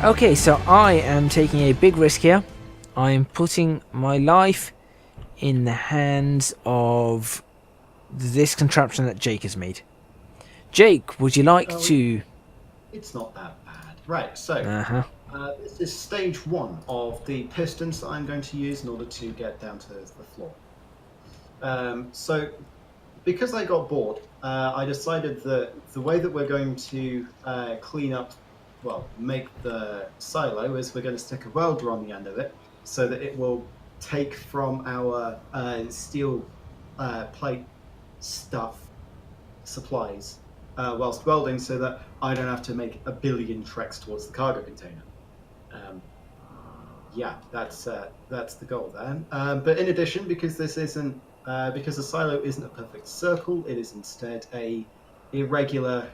Okay, so I am taking a big risk here. I am putting my life in the hands of this contraption that Jake has made. Jake, would you like to... It's not that bad. Right, so this is stage 1 of the pistons that I'm going to use in order to get down to the floor. So, because I got bored, I decided that the way that we're going to clean up, well, make the silo is we're going to stick a welder on the end of it so that it will take from our steel plate supplies whilst welding, so that I don't have to make a billion treks towards the cargo container. Yeah, that's the goal there. But in addition, because this isn't because the silo isn't a perfect circle, it is instead a irregular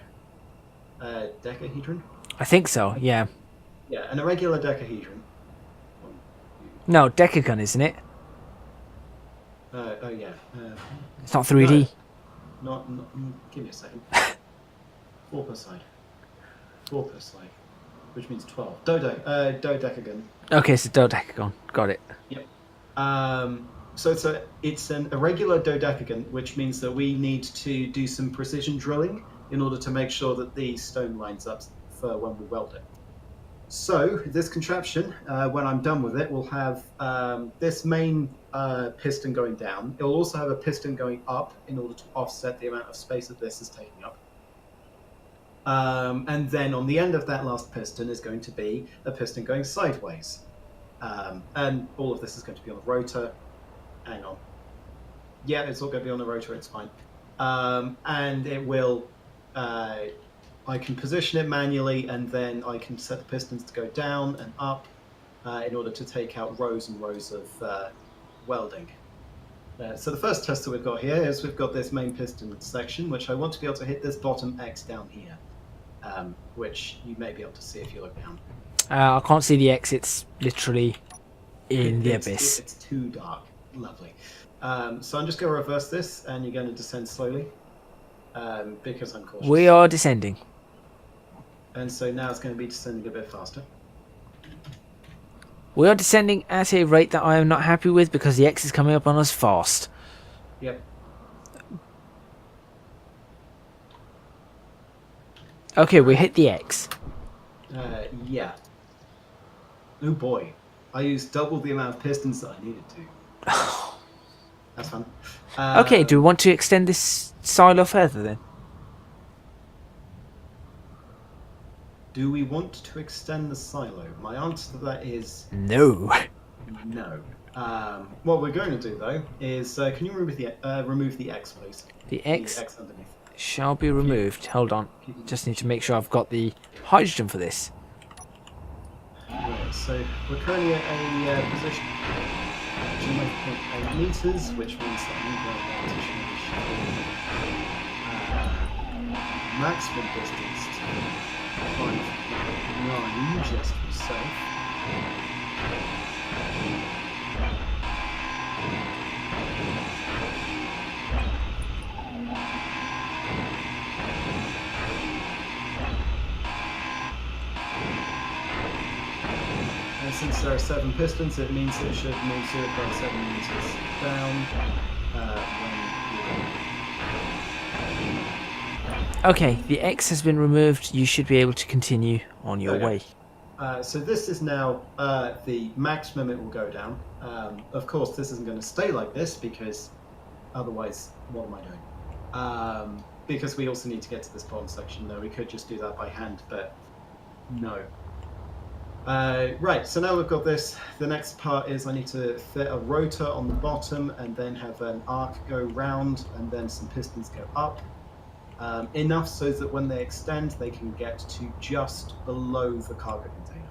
decahedron. I think so, yeah. Yeah, an irregular decahedron. No, decagon, isn't it? Oh yeah. It's not 3D. No, not. Give me a second. 4 per side. 4 per side, which means 12. Dodecagon. Okay, so dodecagon. Got it. Yep. So it's an irregular dodecagon, which means that we need to do some precision drilling in order to make sure that the stone lines up for when we weld it. So this contraption, when I'm done with it, will have this main piston going down. It will also have a piston going up in order to offset the amount of space that this is taking up. And then on the end of that last piston is going to be a piston going sideways. And all of this is going to be on a rotor. Hang on. Yeah, it's all going to be on a rotor, it's fine. And it will... I can position it manually, and then I can set the pistons to go down and up in order to take out rows and rows of welding. So the first test that we've got here is we've got this main piston section, which I want to be able to hit this bottom X down here, which you may be able to see if you look down. I can't see the X, it's literally in the abyss. It's too dark. Lovely. So I'm just going to reverse this, and you're going to descend slowly, because I'm cautious. We are descending. And so now it's going to be descending a bit faster. We are descending at a rate that I am not happy with because the X is coming up on us fast. Yep. Okay, we hit the X. Yeah. Oh boy. I used double the amount of pistons that I needed to. That's fun. Okay, do we want to extend this silo further then? Do we want to extend the silo? My answer to that is... No. No. What we're going to do, though, is... can you remove the X, please? The X, the X underneath shall be removed. Hold on. Just need to make sure I've got the hydrogen for this. Right, so we're currently at a position... 2.8 meters, which means that I'm going to change maximum distance to 5.9 just to be safe. And since there are 7 pistons, it means it should move 0.7 meters down Okay, the X has been removed. You should be able to continue on your way. So this is now the maximum it will go down. Of course, this isn't going to stay like this, because otherwise, what am I doing? Because we also need to get to this bottom section, though. We could just do that by hand, but no. Right, so now we've got this. The next part is I need to fit a rotor on the bottom, and then have an arc go round, and then some pistons go up. Enough so that when they extend, they can get to just below the cargo container.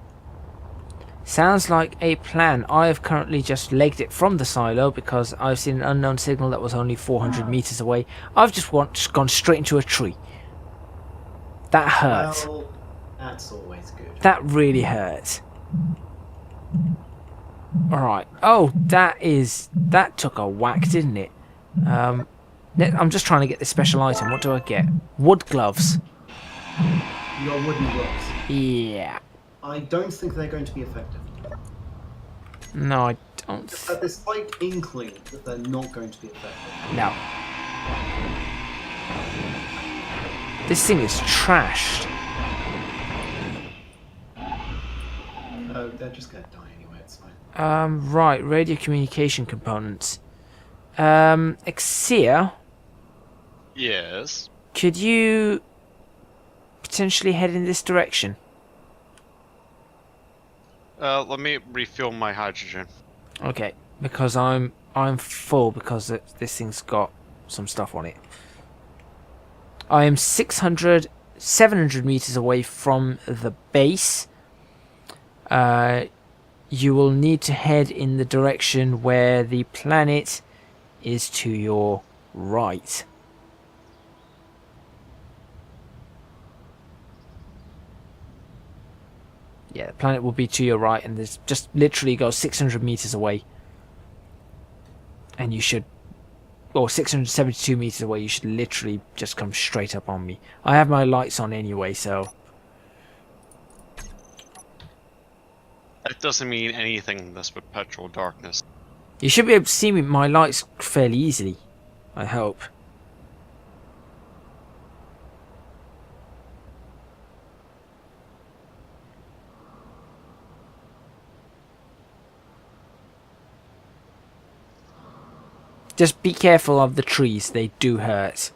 Sounds like a plan. I have currently just legged it from the silo because I've seen an unknown signal that was only 400 meters away. I've just gone straight into a tree. That hurt. Well, that's always good. That really hurt. Alright. Oh, that took a whack, didn't it? I'm just trying to get this special item. What do I get? Wood gloves. You got wooden gloves. Yeah. I don't think they're going to be effective. No, I don't. Just had this slight inkling that they're not going to be effective. No. This thing is trashed. Oh, they're just going to die anyway, it's fine. Right, radio communication components. Exia, Yes. could you potentially head in this direction? Let me refill my hydrogen. Okay, because I'm full because this thing's got some stuff on it. I am 700 meters away from the base. You will need to head in the direction where the planet is to your right. Yeah, the planet will be to your right, and there's just literally go 600 meters away. And you should, or 672 meters away, you should literally just come straight up on me. I have my lights on anyway, so... That doesn't mean anything, this perpetual darkness. You should be able to see me, my lights fairly easily, I hope. Just be careful of the trees, they do hurt.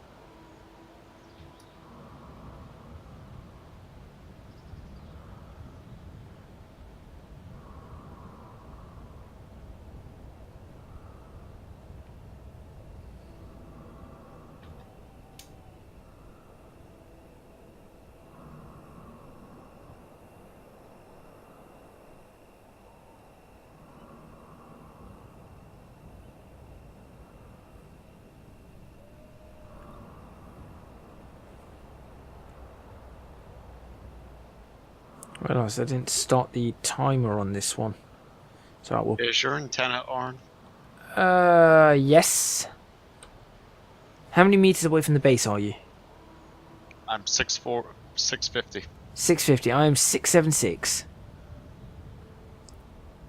Realised I didn't start the timer on this one. So I will... Is your antenna on? Yes. How many meters away from the base are you? I'm 6'4", 650. 650. I am 676.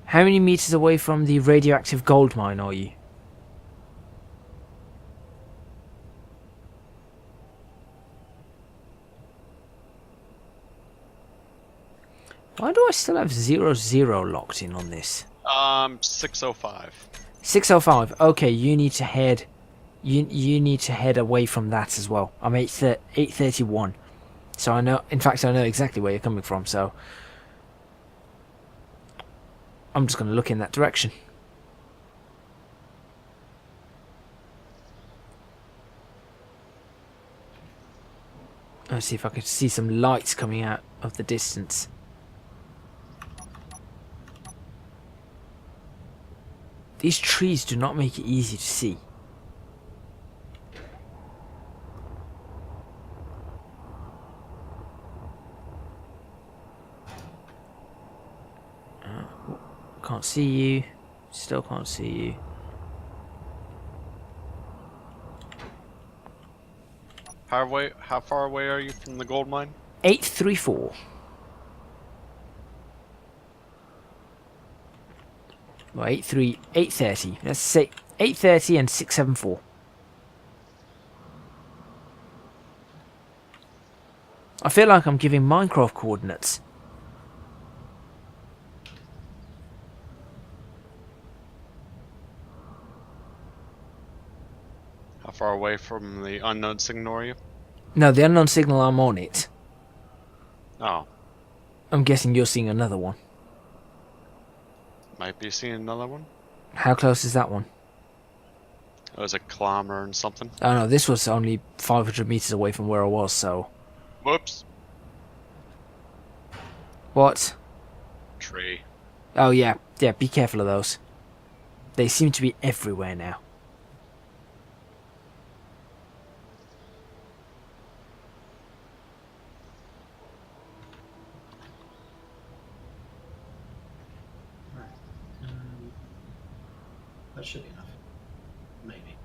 How many meters away from the radioactive gold mine are you? Why do I still have 00 locked in on this? 605. 605. Okay, you need to head. You need to head away from that as well. I'm 831. So I know. In fact, I know exactly where you're coming from. So I'm just going to look in that direction. Let's see if I can see some lights coming out of the distance. These trees do not make it easy to see. Can't see you. Still can't see you. How far away are you from the gold mine? 834. Well, 830. Let's say 830 and 674. I feel like I'm giving Minecraft coordinates. How far away from the unknown signal are you? No, the unknown signal, I'm on it. Oh, I'm guessing you're seeing another one. might be seeing another one. How close is that one? It was a kilometer and something. Oh no, this was only 500 meters away from where I was, so... Whoops. What? Tree. Oh yeah, yeah, be careful of those. They seem to be everywhere now. That should be enough. Maybe.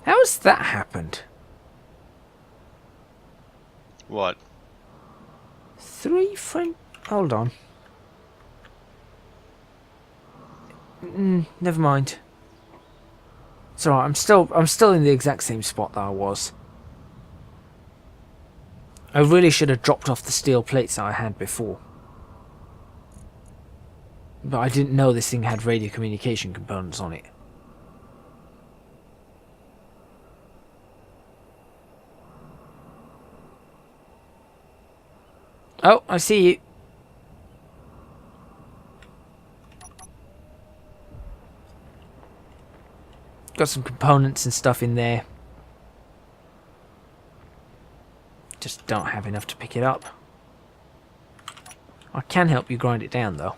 How has that happened? What? 3 friend. Hold on. Never mind. It's alright. I'm still in the exact same spot that I was. I really should have dropped off the steel plates that I had before. But I didn't know this thing had radio communication components on it. Oh, I see you. Got some components and stuff in there. Just don't have enough to pick it up. I can help you grind it down though.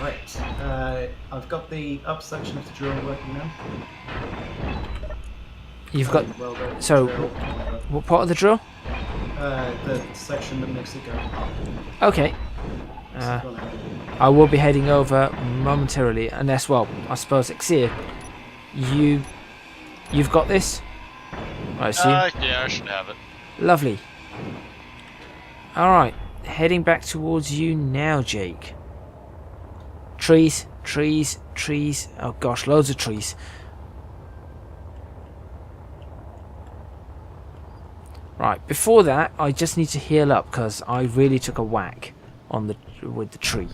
Right. I've got the up section of the drill working now. You've got... Welder, So, drill, what part of the drill? the section that makes it go up. Okay. I will be heading over momentarily, unless, well, I suppose Xir, you've got this? I assume. Yeah, I should have it. Lovely. Alright, heading back towards you now, Jake. Trees, trees, trees. Oh gosh, loads of trees. Right, before that, I just need to heal up because I really took a whack on with the tree.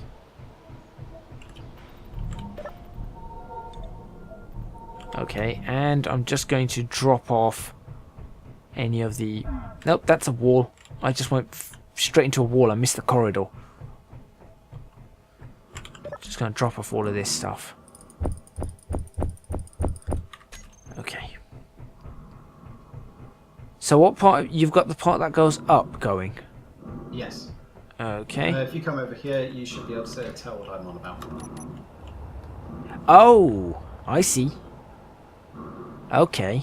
Okay, and I'm just going to drop off any of the... Nope, that's a wall. I just went straight into a wall. I missed the corridor. Just going to drop off all of this stuff. Okay. So what part... You've got the part that goes up going? Yes. Okay. If you come over here, you should be able to tell what I'm on about. Oh, I see. Okay.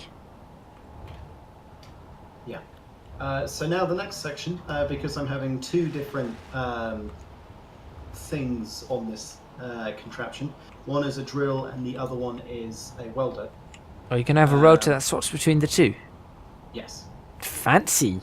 Yeah. So now the next section, because I'm having two different things on this contraption. One is a drill and the other one is a welder. Oh, you can have a rotor that swaps between the two. Yes. Fancy.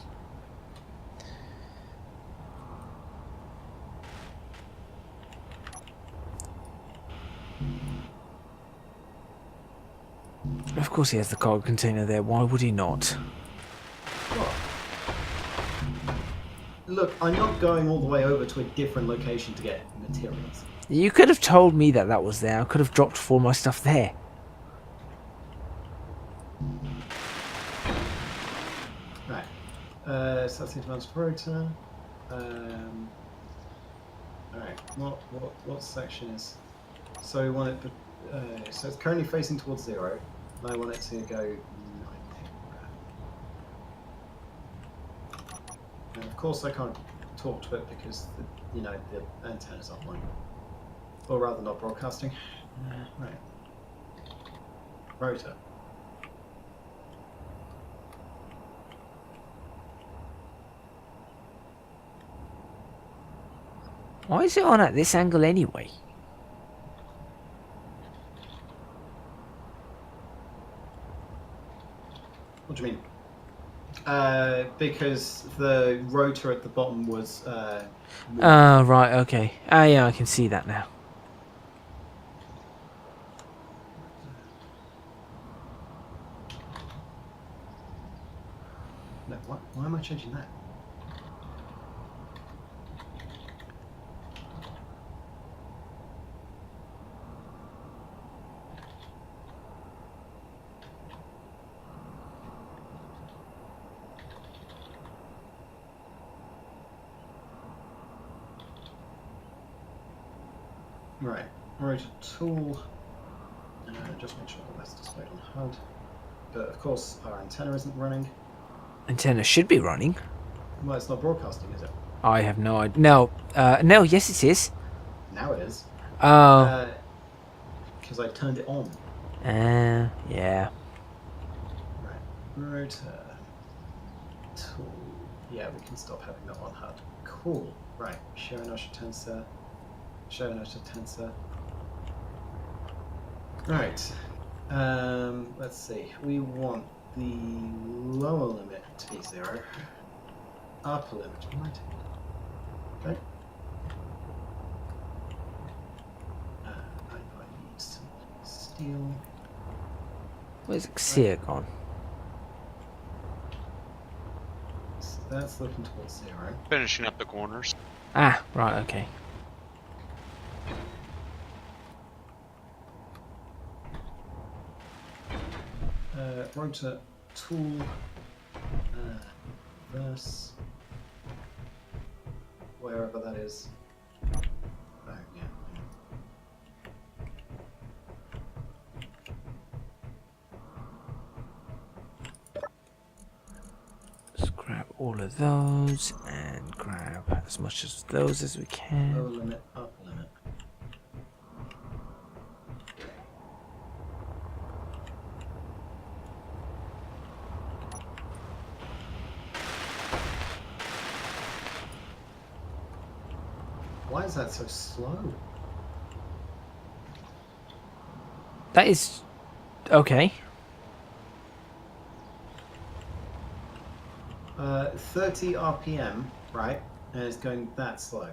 Of course he has the cargo container there. Why would he not? Well, look, I'm not going all the way over to a different location to get materials. You could have told me that that was there. I could have dropped all my stuff there. Right. So that's the advanced rotor. Alright, what section is... So we want it... so it's currently facing towards 0. And I want it to go 90. And of course I can't talk to it because the antenna's offline. Or rather not broadcasting. Right. Rotor. Why is it on at this angle anyway? What do you mean? Because the rotor at the bottom was... Right, okay. Yeah, I can see that now. No, why am I changing that? Right, rotor tool. Just make sure that that's displayed on HUD. But of course, our antenna isn't running. Antenna should be running. Well, it's not broadcasting, is it? I have no idea. No, no, yes it is. Now it is. Oh. Because I turned it on. Yeah. Right, rotor tool. Yeah, we can stop having that on HUD. Cool. Right, show inertia tensor. Show inertia tensor. Right. Let's see. We want the lower limit to be 0. Upper limit to be 90. Okay. I need some steel. Where's Xia gone? So that's looking towards 0. Finishing up the corners. Ah, right, okay. Rotor tool. Reverse. Wherever that is. Oh, yeah. Let's grab all of those and grab as much of those as we Lower can. limit, upper limit. Why is that so slow? That is okay. 30 RPM, right? And it's going that slow.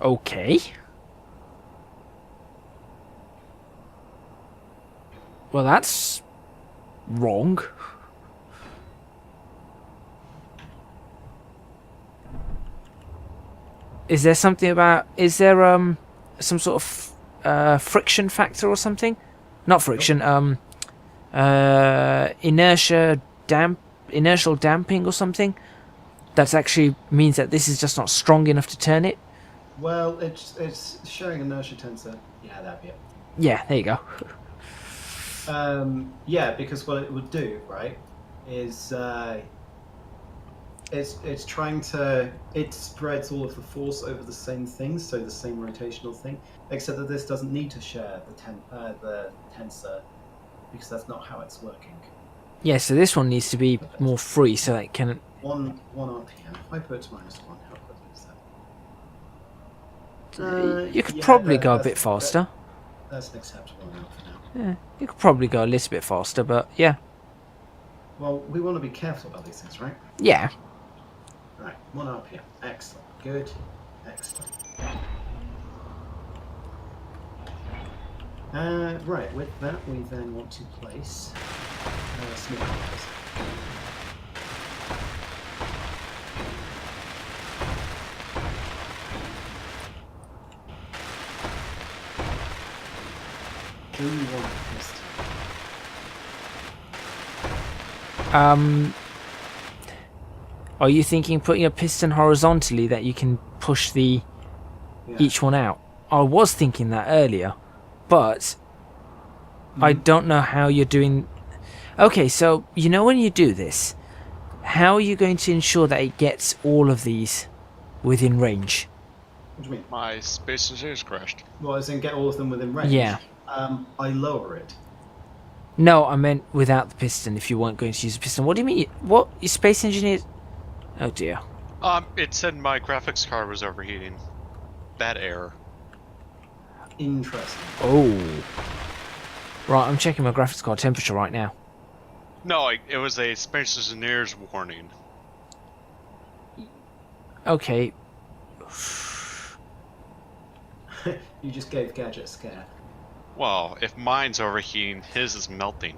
Okay. Well, that's wrong. Is there something about? Is there some sort of friction factor or something? Not friction. Inertial damping or something. That actually means that this is just not strong enough to turn it. Well, it's showing inertia tensor. Yeah, that'd be it. Yeah, there you go. Yeah, because what it would do, right, is it's trying to spreads all of the force over the same thing, so the same rotational thing, except that this doesn't need to share the tensor because that's not how it's working. Yeah, so this one needs to be more free so that it can. One RPM. If I put it to -1, how quickly is that? You could Yeah, probably go a that's- bit faster. That's an acceptable amount for now. Yeah, you could probably go a little bit faster, but yeah. Well, we want to be careful about these things, right? Yeah. Right, 1 RPM. Excellent. Good. Excellent. Right, with that, we then want to place small wires. Do you want this Are you thinking putting a piston horizontally that you can push the Yeah. each one out? I was thinking that earlier, but I don't know how you're doing. Okay, so you know when you do this, how are you going to ensure that it gets all of these within range? What do you mean? My space engineer's crashed. Well, as in get all of them within range? Yeah. I lower it. No, I meant without the piston. If you weren't going to use a piston, what do you mean? What your space engineer? Oh dear. It said my graphics card was overheating. Bad error. Interesting. Oh. Right, I'm checking my graphics card temperature right now. No, it was a space engineer's warning. Okay. You just gave Gadget a scare. Well, if mine's overheating, his is melting.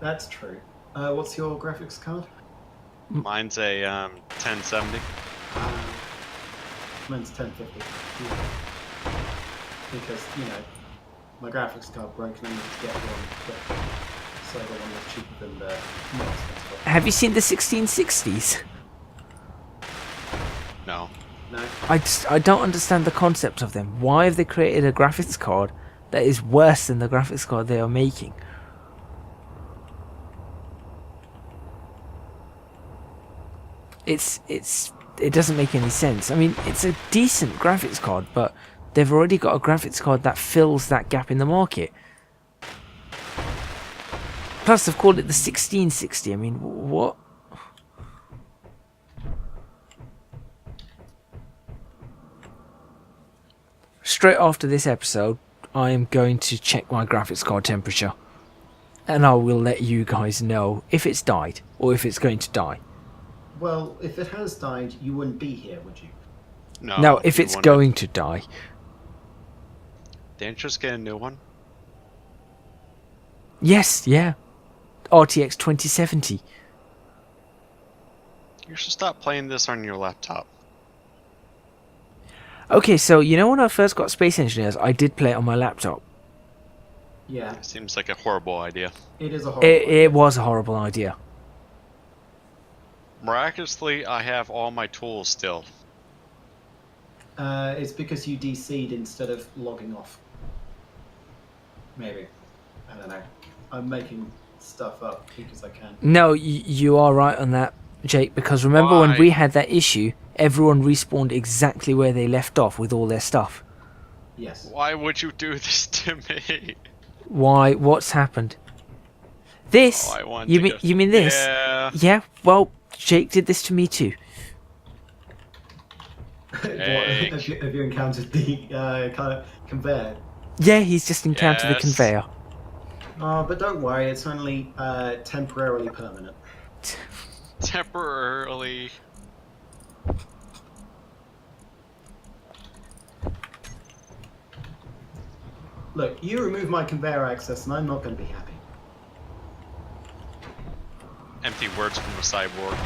That's true. What's your graphics card? Mine's a 1070. Mine's 1050. Because, you know, my graphics card broke and I need to get one quick. So the one that's cheaper than the more expensive one. Have you seen the 1660s? No. No? I don't understand the concept of them. Why have they created a graphics card that is worse than the graphics card they are making? It doesn't make any sense. I mean, it's a decent graphics card, but they've already got a graphics card that fills that gap in the market. Plus, they've called it the 1660. I mean, what? straight after this episode, I am going to check my graphics card temperature. And I will let you guys know if it's died or if it's going to die. Well, if it has died, you wouldn't be here, would you? No, if you it's wanted- going to die. Didn't you just get a new one? Yes, yeah. RTX 2070. You should stop playing this on your laptop. Okay, so you know when I first got Space Engineers, I did play it on my laptop. Yeah, It seems like a horrible idea. it is a horrible. It was a horrible idea. Miraculously, I have all my tools still. It's because you DC'd instead of logging off. Maybe. I don't know. I'm making stuff up because I can. No, you are right on that, Jake, because remember when Why? we had that issue, everyone respawned exactly where they left off with all their stuff. Yes. Why would you do this to me? Why? What's happened? This? Oh, I want you to mean go- you mean this? Yeah. Yeah, well, Jake did this to me too. Hey. Have you encountered the kind of conveyor? Yeah, he's just encountered the Yes. conveyor. Oh, but don't worry, it's only temporarily permanent. Temporarily. Look, you remove my conveyor access and I'm not going to be happy. Empty words from a cyborg.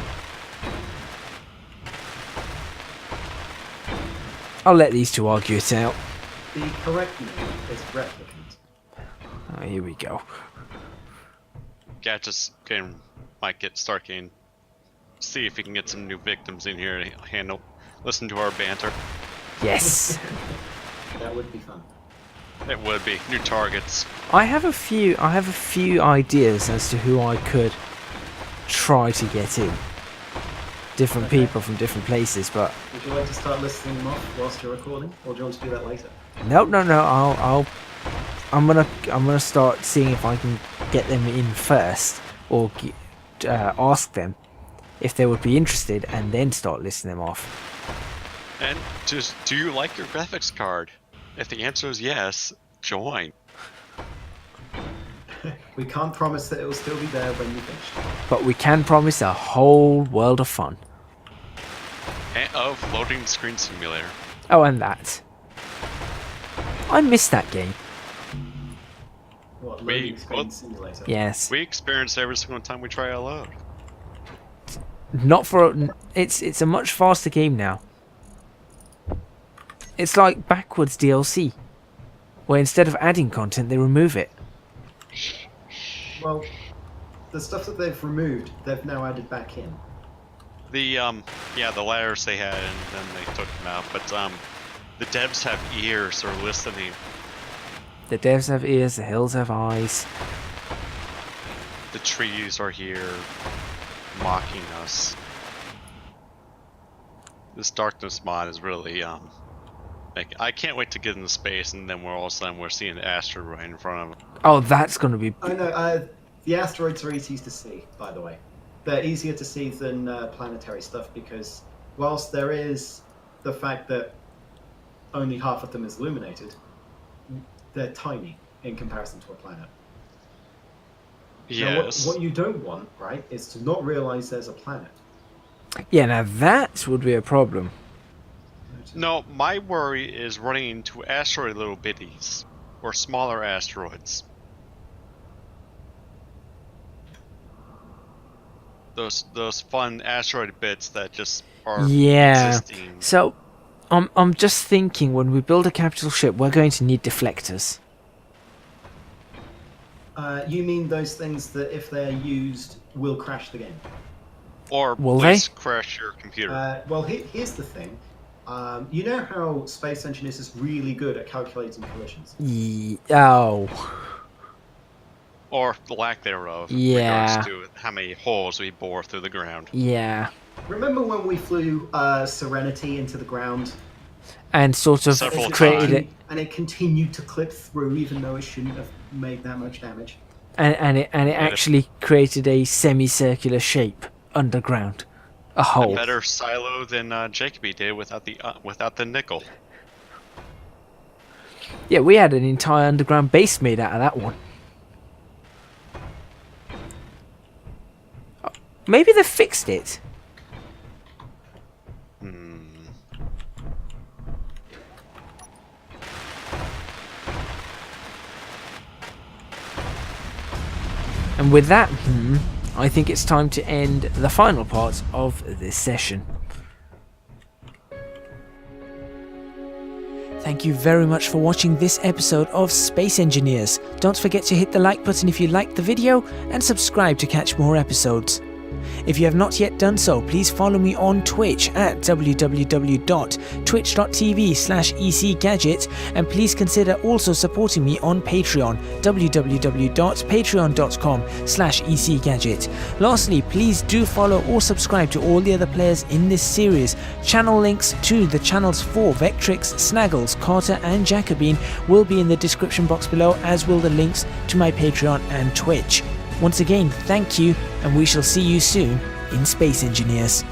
I'll let these two argue it out. The correct name is replicant. Oh, here we go. Gadget's getting, start getting. See if we can get some new victims in here to handle. Listen to our banter. Yes. That would be fun. It would be new targets. I have a few ideas as to who I could try to get in. Different Okay. people from different places, but Would you like to start listing them off whilst you're recording, or do you want to do that later? no. I'm gonna start seeing if I can get them in first, or ask them if they would be interested, and then start listing them off. And just, do you like your graphics card? If the answer is yes, join. We can't promise that it will still be there when you finish. But we can promise a whole world of fun. And of loading screen simulator. Oh, and that. I missed that game. What, We- loading screen what? simulator? Yes. We experience every single time we try a load. Not for it's a much faster game now. It's like backwards DLC, where instead of adding content, they remove it. Well, the stuff that they've removed, they've now added back in. The yeah, the letters they had, and then they took them out. But the devs have ears; they're listening. The devs have ears, the hills have eyes. The trees are here, mocking us. This darkness mod is really I can't wait to get into space, and then all of a sudden we're seeing an asteroid right in front of us. Oh, that's gonna be. I know, the asteroids are easy to see, by the way. They're easier to see than planetary stuff because whilst there is the fact that only half of them is illuminated, they're tiny in comparison to a planet. Now, Yes. what you don't want, right, is to not realize there's a planet. Yeah, now that would be a problem. No, my worry is running into asteroid little bitties, or smaller asteroids. Those fun asteroid bits that just are Yeah. existing. So, I'm just thinking when we build a capital ship, we're going to need deflectors. You mean those things that, if they're used, will crash the game? Or Will please crash your computer. Well, here's the thing. You know how Space Engineers is really good at calculating collisions? Oh, Or the lack thereof. Yeah. In regards to how many holes we bore through the ground. yeah. Remember when we flew Serenity into the ground? And sort of Several created times. it, And it continued to clip through even though it shouldn't have made that much damage. and it actually created a semicircular shape underground, a A hole. better silo than Jacoby did without the nickel. Yeah, we had an entire underground base made out of that one. Oh, maybe they fixed it. And with that, I think it's time to end the final part of this session. Thank you very much for watching this episode of Space Engineers. Don't forget to hit the like button if you liked the video and subscribe to catch more episodes. If you have not yet done so, please follow me on Twitch at www.twitch.tv/ecgadget, and please consider also supporting me on Patreon, www.patreon.com/ecgadget. Lastly, please do follow or subscribe to all the other players in this series. Channel links to the channels for Vectrix, Snaggles, Carter and Jacobean will be in the description box below, as will the links to my Patreon and Twitch. Once again, thank you, and we shall see you soon in Space Engineers.